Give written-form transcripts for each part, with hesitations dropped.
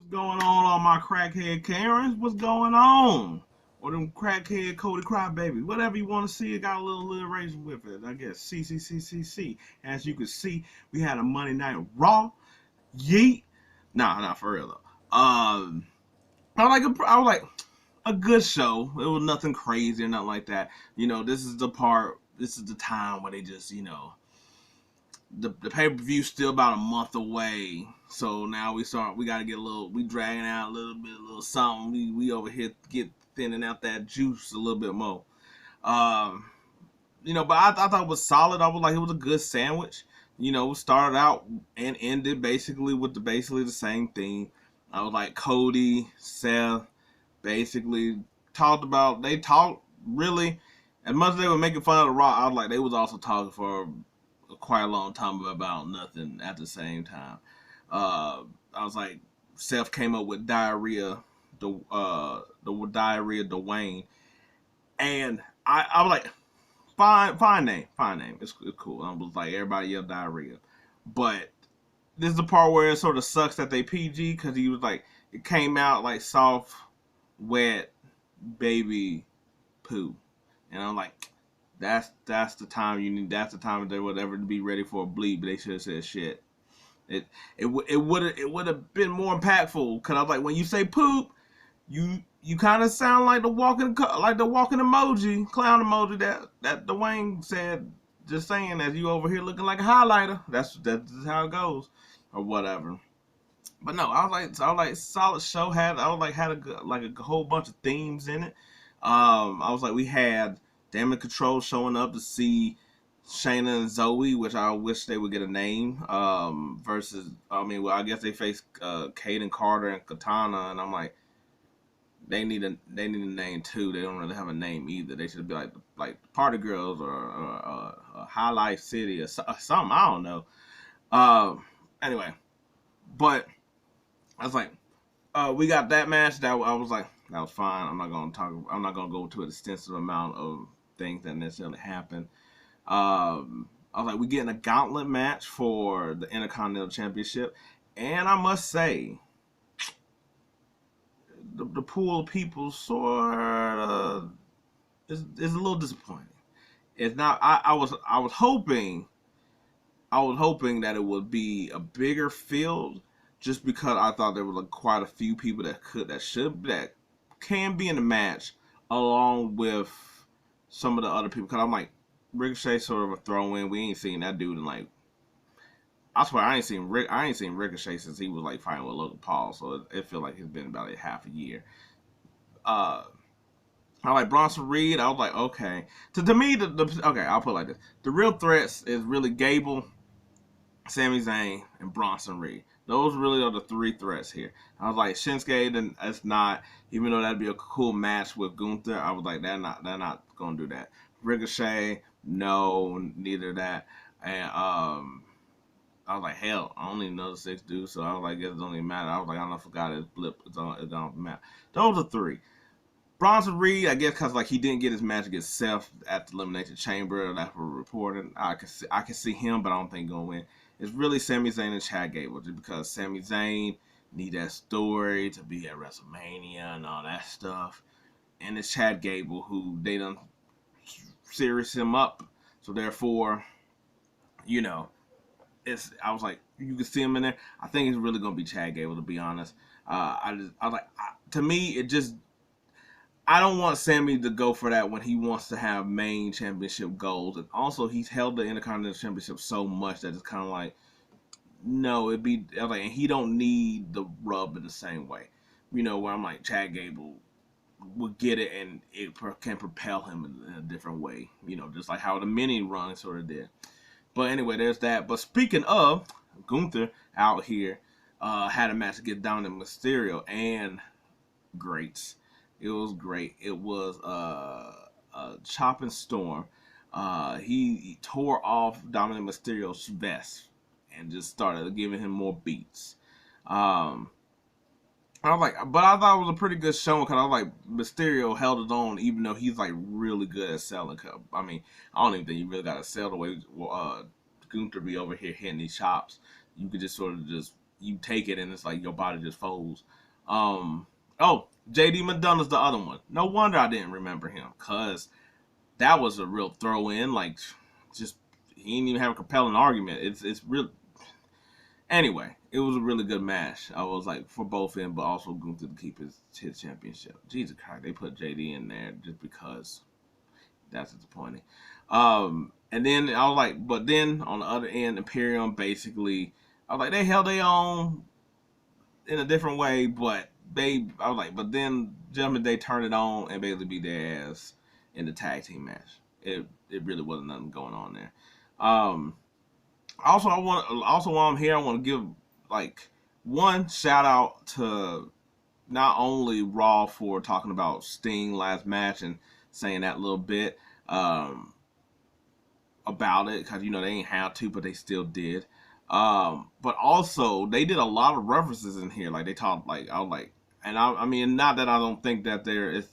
Going on, all my crackhead Karens? What's going on? Or them crackhead Cody Crybaby? Whatever you want to see, it got a little alliteration with it. I guess C. As you can see, we had a Monday Night Raw. Yeet. Nah, not for real though. I was like a good show. It was nothing crazy or nothing like that. This is the part. This is the time where they just the pay per view still about a month away. So now we gotta get a little, we dragging out a little something. We over here get thinning out that juice a little bit more. Um, but I thought it was solid. I was like, it was a good sandwich. Started out and ended basically with basically the same thing. I was like Cody, Seth, basically they talked really as much as they were making fun of the Raw. I was like, they was also talking for quite a long time about nothing at the same time. I was like, Seth came up with the Diarrhea Dwayne, and I was like, fine name, it's cool. I was like, everybody yelled diarrhea, but this is the part where it sort of sucks that they PG because he was like, it came out like soft, wet baby poo, and I'm like, that's the time you need. That's the time they would ever be ready for a bleed. But they should have said shit. It would have been more impactful because I was like, when you say poop, you kind of sound like the walking emoji, clown emoji that Dwayne said. Just saying, as you over here looking like a highlighter. That's how it goes, or whatever. But no, I was like solid show. Had a good, like a whole bunch of themes in it. I was like, we had Damage Control showing up to see Shayna and Zoe, which I wish they would get a name. Versus, I guess they faced Kaden Carter and Katana, and I'm like, they need a name too. They don't really have a name either. They should be like Party Girls or High Life City or something. I don't know. Anyway, but I was like, we got that match. That I was like, that was fine. I'm not gonna talk. I'm not gonna go to an extensive amount of things that necessarily happened. I was like, we getting a gauntlet match for the Intercontinental Championship, and I must say, the pool of people sort of is a little disappointing. It's not. I was hoping that it would be a bigger field, just because I thought there were like quite a few people that can be in the match along with some of the other people. Because I'm like, Ricochet sort of a throw in. We ain't seen that dude in like, I swear I ain't seen Ricochet since he was like fighting with Logan Paul. So it feels like it's been about a half a year. Uh, I like Bronson Reed. I was like, okay. To me, okay, I'll put it like this: the real threats is really Gable, Sami Zayn, and Bronson Reed. Those really are the three threats here. I was like, Shinsuke, then that's not, even though that'd be a cool match with Gunther, I was like, they're not gonna do that. Ricochet, no, neither that. And I was like, hell, I only know the six dudes, so I was like, it doesn't even matter. I was like, I forgot his blip. It don't matter. Those are three. Bronson Reed, I guess, because like he didn't get his match against Seth at the Elimination Chamber. That's what we're reporting. I can see him, but I don't think he's gonna win. It's really Sami Zayn and Chad Gable, just because Sami Zayn need that story to be at WrestleMania and all that stuff, and it's Chad Gable who they done serious him up, so therefore, you know, I was like, you can see him in there. I think it's really gonna be Chad Gable, to be honest. I was like, to me, it just, I don't want Sammy to go for that when he wants to have main championship goals. And also, he's held the Intercontinental Championship so much that it's kind of like, no, it'd be like, and he don't need the rub in the same way. Where I'm like, Chad Gable will get it and it can propel him in a different way. Just like how the mini run sort of did. But anyway, there's that. But speaking of, Gunther out here had a match against Dominic Mysterio, and great. It was great. It was a chopping storm. He tore off Dominic Mysterio's vest and just started giving him more beats. I was like, but I thought it was a pretty good showing because I was like, Mysterio held it on even though he's like really good at selling. I don't even think you really got to sell the way Gunther be over here hitting these chops. You could just sort of just you take it and it's like your body just folds. Oh, JD McDonough's the other one. No wonder I didn't remember him, cause that was a real throw in. Like, just he didn't even have a compelling argument. It's real. Anyway, it was a really good match. I was like for both ends, but also Gunther to keep his championship. Jesus Christ, they put JD in there just because that's disappointing. And then I was like, but then on the other end, Imperium basically, I was like, they held their own in a different way, but I was like, but then Judgment Day turned it on and basically beat their ass in the tag team match. It really wasn't nothing going on there. Also, while I'm here, I want to give like one shout out to not only Raw for talking about Sting last match and saying that little bit about it, because they ain't had to, but they still did. But also they did a lot of references in here. Like they talked, like I was like, and I mean, not that I don't think that there is.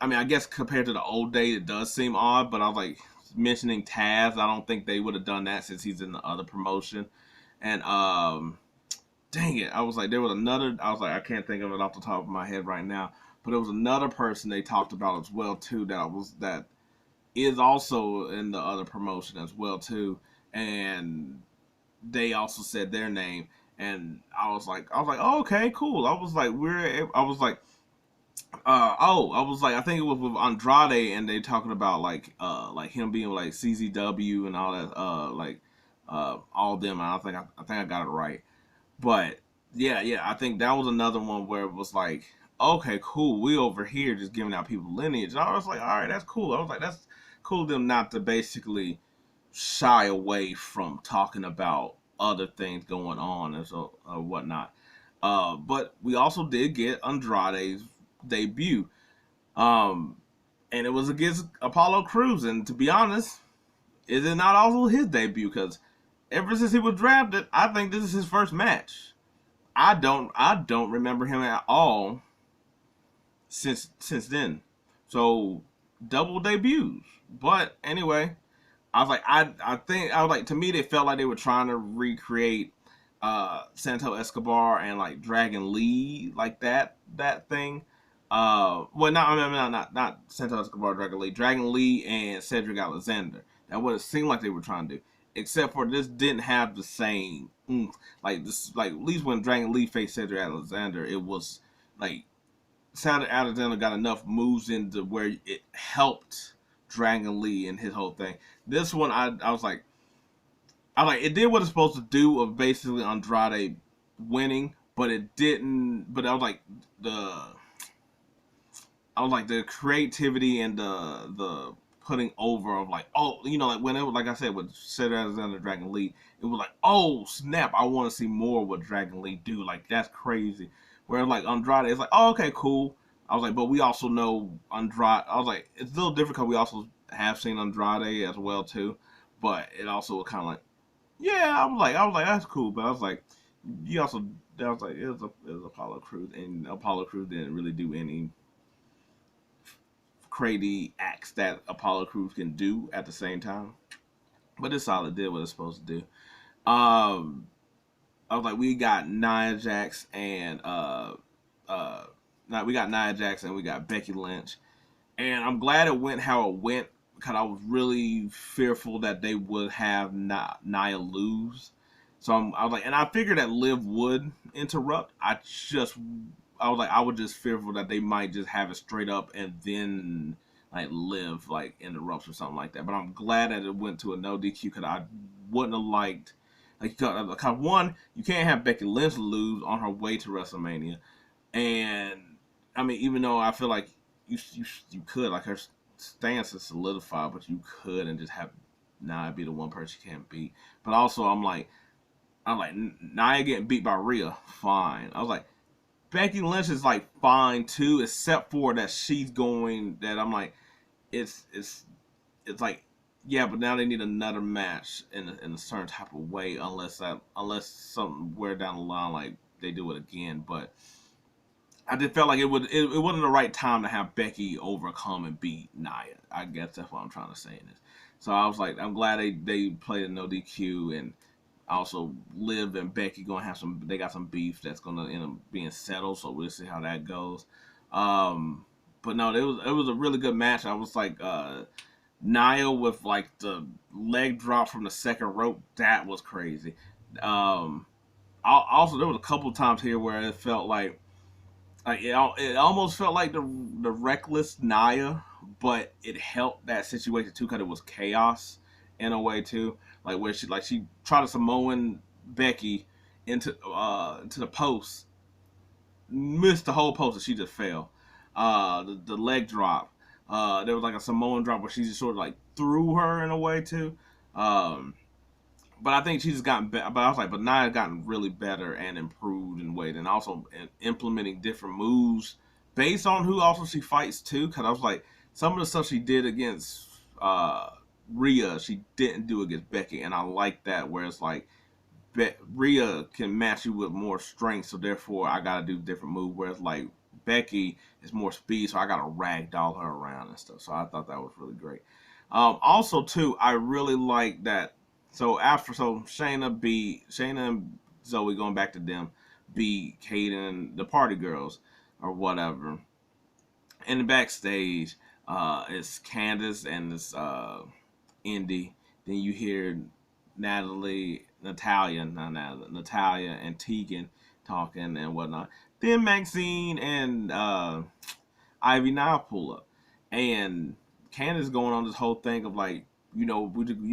I mean, I guess compared to the old days, it does seem odd. But I was like mentioning Taz. I don't think they would have done that since he's in the other promotion. And dang it, I was like, there was another. I was like, I can't think of it off the top of my head right now. But there was another person they talked about as well too. That is also in the other promotion as well too. And they also said their name, and I was like, oh, okay, cool. I was like, I think it was with Andrade, and they talking about like him being like CZW and all that, all of them. And I think I got it right, but yeah, I think that was another one where it was like, okay, cool, we over here just giving out people lineage. And I was like, all right, that's cool. I was like, that's cool of them not to basically shy away from talking about other things going on and so whatnot. But we also did get Andrade's debut, um, and it was against Apollo Crews. And to be honest, is it not also his debut? Because ever since he was drafted, I think this is his first match. I don't remember him at all since then. So double debuts. But anyway, I was like, I think I was like, to me they felt like they were trying to recreate Santo Escobar and like Dragon Lee, like that thing. Well, not Santo Escobar, Dragon Lee and Cedric Alexander. That what it seemed like they were trying to do. Except for this didn't have the same like this, like at least when Dragon Lee faced Cedric Alexander, it was like Cedric Alexander got enough moves into where it helped Dragon Lee and his whole thing. This one, I was like, it did what it's supposed to do of basically Andrade winning, but it didn't. But I was like the creativity and the putting over of like, oh, like when it was, like I said, with Cedric Alexander Dragon Lee, it was like, oh snap, I want to see more of what Dragon Lee do. Like that's crazy. Where like Andrade, it's like, oh, okay, cool. I was like, but we also know Andrade. I was like, it's a little different because we also have seen Andrade as well too. But it also was kind of like, yeah, I was like, that's cool. But I was like, you also, I was like, it was Apollo Crews, and Apollo Crews didn't really do any crazy acts that Apollo Crews can do at the same time. But it's solid, did what it's supposed to do. I was like, we got Nia Jax and we got Nia Jax and we got Becky Lynch, and I'm glad it went how it went because I was really fearful that they would have Nia lose. So I was like, and I figured that Liv would interrupt. I was like, I was just fearful that they might just have it straight up and then like Liv like interrupts or something like that. But I'm glad that it went to a no DQ because I wouldn't have liked. Like, one, you can't have Becky Lynch lose on her way to WrestleMania, and I mean, even though I feel like you could, like, her stance is solidified, but you could and just have Nia be the one person you can't beat. But also, I'm like Nia getting beat by Rhea, fine. I was like, Becky Lynch is like fine too, except for that she's going. That I'm like, it's like. Yeah, but now they need another match in a certain type of way, unless somewhere down the line like they do it again. But I just felt like it wasn't the right time to have Becky overcome and beat Nia. I guess that's what I'm trying to say in this. So I was like, I'm glad they played a no DQ, and Also, Liv and Becky gonna have some. They got some beef that's gonna end up being settled. So we'll see how that goes. But no, it was a really good match. I was like, Nia with like the leg drop from the second rope. That was crazy. Um, Also, there was a couple times here where it felt like it almost felt like the reckless Nia, but it helped that situation too because it was chaos in a way too. Like where she tried to Samoan Becky into the post, missed the whole post, and she just fell. The leg drop. There was like a Samoan drop where she just sort of like threw her in a way too. Um, but I think she's just gotten better. But I was like, but Nia's gotten really better and improved in weight, and also implementing different moves based on who also she fights too. Because I was like, some of the stuff she did against Rhea, she didn't do against Becky, and I like that. Where it's like Rhea can match you with more strength, so therefore I gotta do different move. Whereas like Becky is more speed, so I gotta ragdoll her around and stuff. So I thought that was really great. Also, too, I really like that. So Shayna and Zoe going back to them beat Kaden the party girls or whatever. In the backstage, it's Candace and this Indy. Then you hear Natalia and Tegan talking and whatnot. Then Maxine and Ivy now pull up, and Candace going on this whole thing of like, you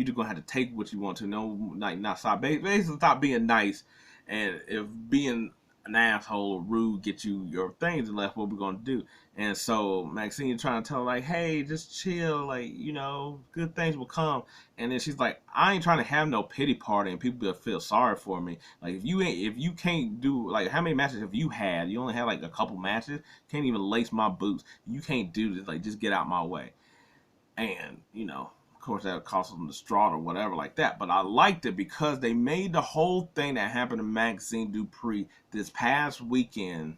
just gonna have to take what you want to. No, like not stop. Basically, stop being nice, and if being an asshole or rude get you your things left, what we gonna do? And so Maxine trying to tell her like, hey, just chill, like good things will come. And then she's like, I ain't trying to have no pity party and people will feel sorry for me. Like if you can't do like how many matches have you had? You only had like a couple matches. Can't even lace my boots. You can't do this. Like just get out my way. And of course that cost them the straw or whatever like that. But I liked it because they made the whole thing that happened to Maxine Dupree this past weekend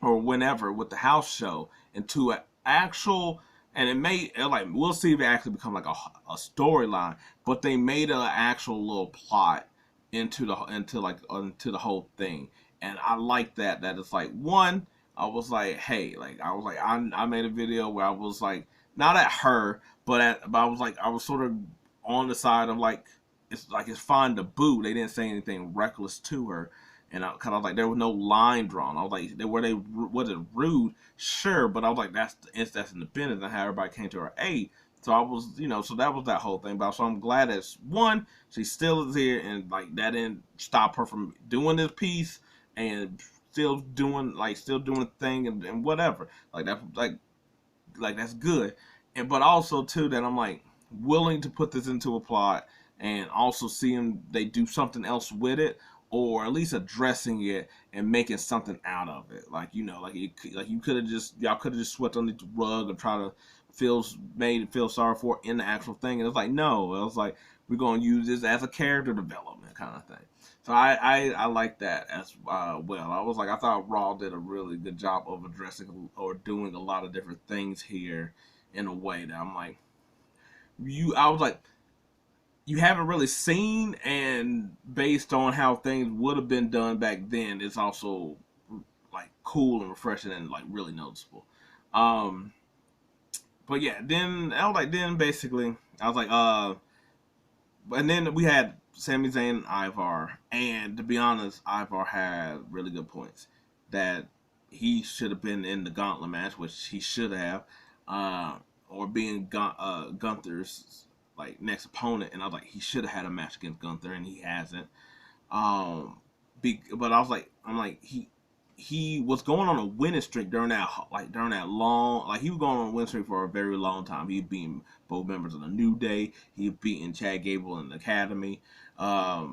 or whenever with the house show into an actual, and it made like, we'll see if it actually become like a storyline, but they made an actual little plot into the whole thing. And I like that it's like, one, I was like, hey, like I made a video where I was like, not at her, but I was sort of on the side of like, it's fine to boo. They didn't say anything reckless to her. And I kind of like, there was no line drawn. I was like, was it rude? Sure, but I was like, that's in the business and how everybody came to her aid. So I was, so that was that whole thing. But so I'm glad that one, she still is here, and like that didn't stop her from doing this piece and still doing the thing and whatever. Like that, like that's good. And but also too that I'm like willing to put this into a plot and also seeing they do something else with it, or at least addressing it and making something out of it. Like like you could have y'all could have just swept under the rug or try to made it feel sorry for in the actual thing. And it's like, no, it was like, we're gonna use this as a character development kind of thing. So I like that as well. I thought Raw did a really good job of addressing or doing a lot of different things here in a way that I'm like, I was like, you haven't really seen, and based on how things would have been done back then, it's also like cool and refreshing and like really noticeable. Um, but yeah, then basically I was like, and then we had Sami Zayn and Ivar, and to be honest, Ivar had really good points that he should have been in the gauntlet match, which he should have, or being Gunther's like next opponent, and I was like, he should have had a match against Gunther, and he hasn't. But I'm like he was going on a winning streak during that long, like he was going on a winning streak for a very long time. He beat both members of the New Day. He beaten Chad Gable in the Academy. I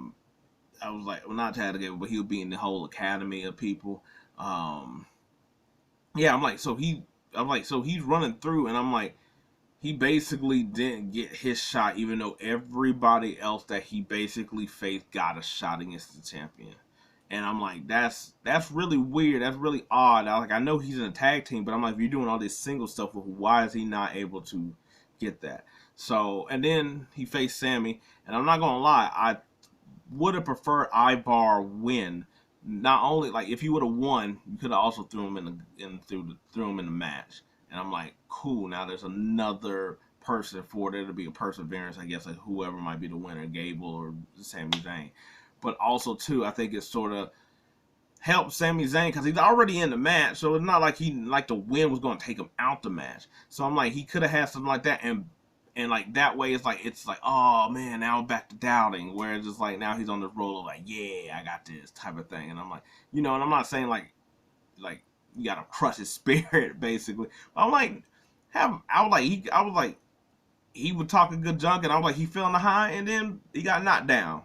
was like, well, not Chad Gable, but he was beating the whole Academy of people. Yeah, so he's running through, and I'm like, he basically didn't get his shot, even though everybody else that he basically faced got a shot against the champion. And I'm like, that's really weird. That's really odd. I know he's in a tag team, but I'm like, if you're doing all this single stuff, why is he not able to get that? So, and then he faced Sammy, and I'm not gonna lie, would have preferred Ivar win. Not only like if he would have won, you could have also threw him threw him in the match. And I'm like, cool. Now there's another person for there to be a perseverance. I guess like whoever might be the winner, Gable or Sami Zayn. But also too, I think it sort of helped Sami Zayn because he's already in the match, so it's not like the win was going to take him out the match. So I'm like, he could have had something like that, and like that way it's like oh man, now I'm back to doubting. Whereas it's like now he's on this roll of like, yeah, I got this type of thing. And I'm like, and I'm not saying like you gotta crush his spirit basically. But I'm like, I was like he would talk a good junk, and I was like he fell in the high, and then he got knocked down.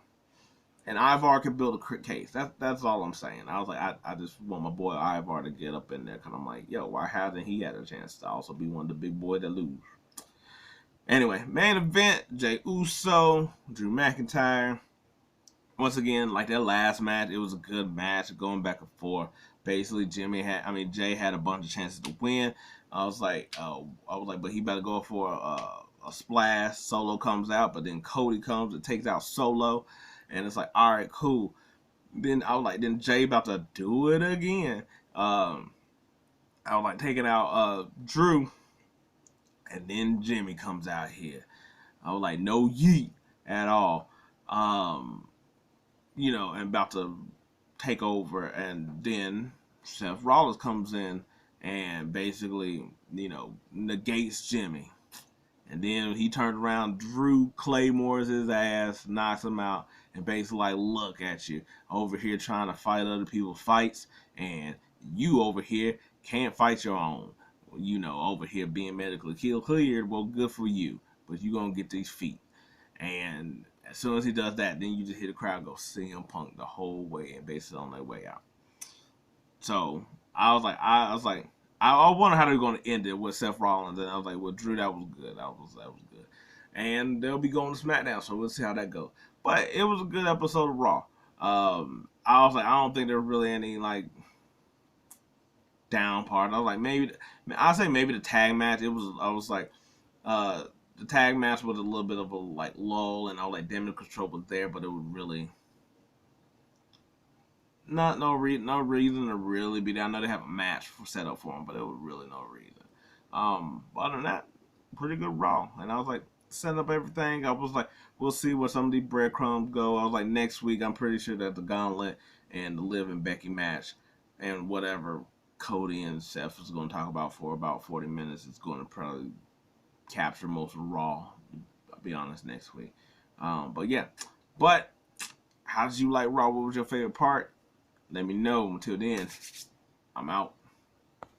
And Ivar could build a case. That's all I'm saying. I was like, I just want my boy Ivar to get up in there because I'm like, yo, why hasn't he had a chance to also be one of the big boys that lose? Anyway, main event: Jey Uso, Drew McIntyre. Once again, like that last match, it was a good match, going back and forth. Basically, Jay had a bunch of chances to win. I was like, but he better go for a splash. Solo comes out, but then Cody comes and takes out Solo, and it's like, all right, cool. Then I was like, then Jay about to do it again. I was like taking out Drew, and then Jimmy comes out here. I was like, no yeet at all. And about to take over, and then Seth Rollins comes in and basically, negates Jimmy. And then he turned around, Drew claymores his ass, knocks him out, and basically like, look at you over here trying to fight other people's fights, and you over here can't fight your own. Over here being medically cleared, well, good for you, but you gonna get these feet. And as soon as he does that, then you just hear the crowd go CM Punk the whole way, and basically on their way out. So I was like, I wonder how they're going to end it with Seth Rollins, and I was like, well, Drew, that was good, that was good, and they'll be going to SmackDown, so we'll see how that goes. But it was a good episode of Raw. I was like, I don't think there's really any like down part. I was like, maybe the tag match. I was like, the tag match was a little bit of a like lull, and I was like, Damage Control was there, but it was really no reason to really be there. I know they have a match set up for them, but it was really no reason. But other than that, pretty good Raw. And I was like, setting up everything. I was like, we'll see where some of these breadcrumbs go. I was like, next week, I'm pretty sure that the Gauntlet and the Liv and Becky match and whatever Cody and Seth is going to talk about for about 40 minutes is going to probably capture most of Raw. I'll be honest, next week. But yeah. But how did you like Raw? What was your favorite part? Let me know. Until then, I'm out.